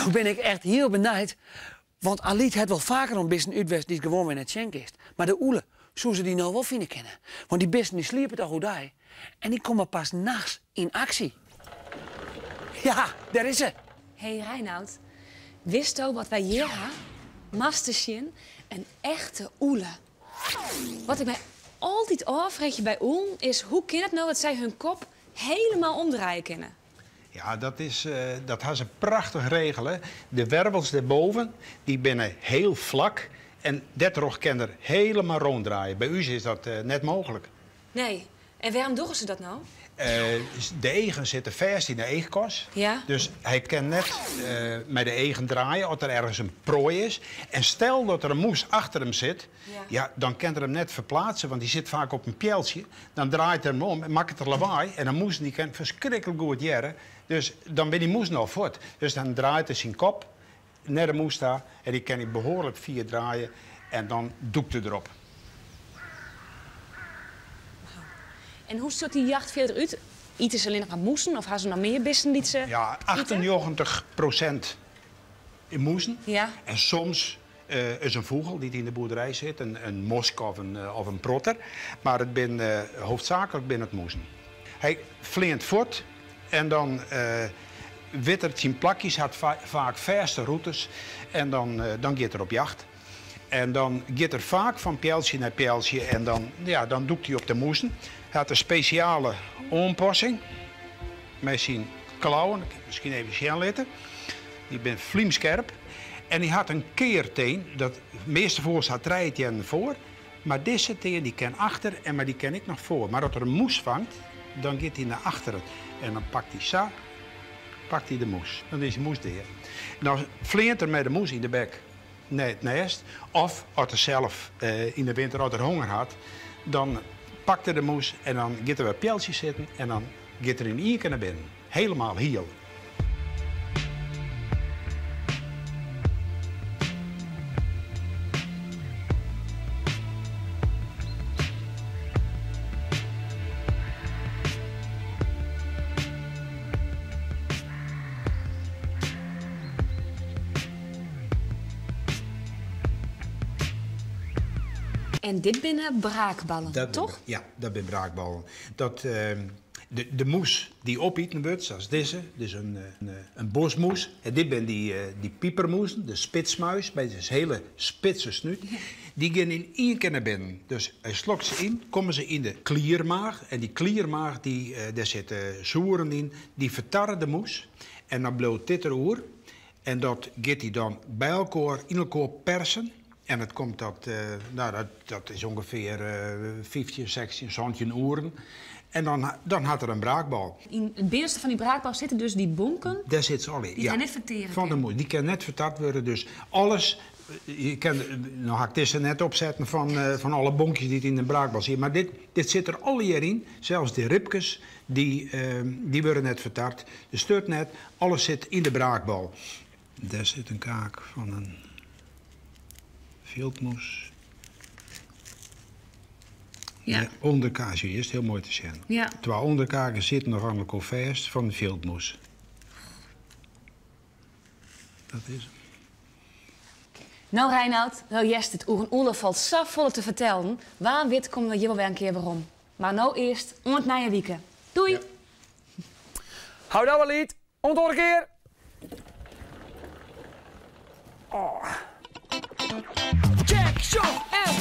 Nou ben ik echt heel benijd. Want Aliet heeft wel vaker een bissen uitwest die het gewoon weer net schenk is. Maar de oele, zo ze die nou wel vinden kennen. Want die bissen die sliepen toch goed daar. En die komen pas nachts in actie. Ja, daar is ze. Hé Reinoud, wist je wat wij hier hebben? Masterschien, een echte oele. Wat ik mij altijd afvraag bij oelen is, hoe kan het nou dat zij hun kop helemaal omdraaien kunnen? Ja, dat has ze prachtig regelen. De wervels daarboven, die binnen heel vlak. En dat rog kan er helemaal ronddraaien. Bij u is dat net mogelijk. Nee, en waarom doen ze dat nou? De egen zitten vast in de eegkos. Ja? Dus hij kan net met de egen draaien als er ergens een prooi is. En stel dat er een moes achter hem zit, ja, dan kan er hem net verplaatsen, want die zit vaak op een pijltje. Dan draait hij hem om en maakt het er lawaai. En een moes die kan verschrikkelijk goed jaren. Dus dan ben die moes nog voort. Dus dan draait hij zijn kop naar de moes daar. En die kan hij behoorlijk vier draaien. En dan doekt hij erop. En hoe ziet die jacht verder uit? Eten ze alleen nog aan moesen of hebben ze nog meer bissen die ze Ja, 98% in moesen. Ja. En soms is een vogel die in de boerderij zit, een mosk of een protter. Maar het ben, hoofdzakelijk ben het moesen. Hij vleent voort en dan wittert zijn plakjes, had vaak verste routes. En dan gaat er op jacht. En dan gaat er vaak van pijltje naar pijltje en dan doekt hij op de moesen. Hij had een speciale aanpassing met zijn klauwen, ik heb misschien even zien laten. Die ben vliemscherp. En die had een keerteen, dat meeste voor staat rijden voor. Maar deze teen die kan achter en maar die kan ik nog voor. Maar als er een moes vangt, dan gaat hij naar achteren. En dan pakt hij zo, pakt hij de moes. Dan is de moes de heer. Dan vleent er met de moes in de bek naar het nest. Of als hij zelf in de winter als hij honger had, dan pakt hij de moes en dan gaat er bij pijltjes zitten en dan gaat er in één keer naar binnen. Helemaal heel. En dit binnen braakballen, Dat toch? Ja, dat zijn braakballen. De moes die opeten wordt, zoals deze, dus een bosmoes. En dit zijn die piepermoesen, de spitsmuis, met een hele spitse snuit. Die gaan in één keer naar binnen. Dus hij slokt ze in, komen ze in de kliermaag. En die kliermaag, daar zitten zoeren in, die vertarren de moes. En dan bloot dit erover. En dat gaat hij dan bij elkaar, in elkaar persen. En het komt dat is ongeveer 15, 16, 17 uren. En dan had er een braakbal. In het binnenste van die braakbal zitten dus die bonken. Daar zit ze al in. Die kan net verteren. Van de moes. Die kan net vertard worden. Dus alles. Je kan, nou ga ik dit er net opzetten van alle bonkjes die het in de braakbal zitten. Maar dit zit er alle hier in. Zelfs de ribjes, die worden net vertard. De sturt net. Alles zit in de braakbal. Daar zit een kaak van een veldmoes. Ja. De onderkaak is heel mooi te zien. Ja. Terwijl onderkaken zitten nog aan de vast van de veldmoes. Dat is hem. Nou Reinoud, wel jest het oer een oorlog valt zo vol te vertellen. Waar wit komen we hier wel weer een keer weer om. Maar nou eerst om het na je wieken. Doei! Ja. Hou dat wel, Aliet. Om een keer. Oh. Check, show, en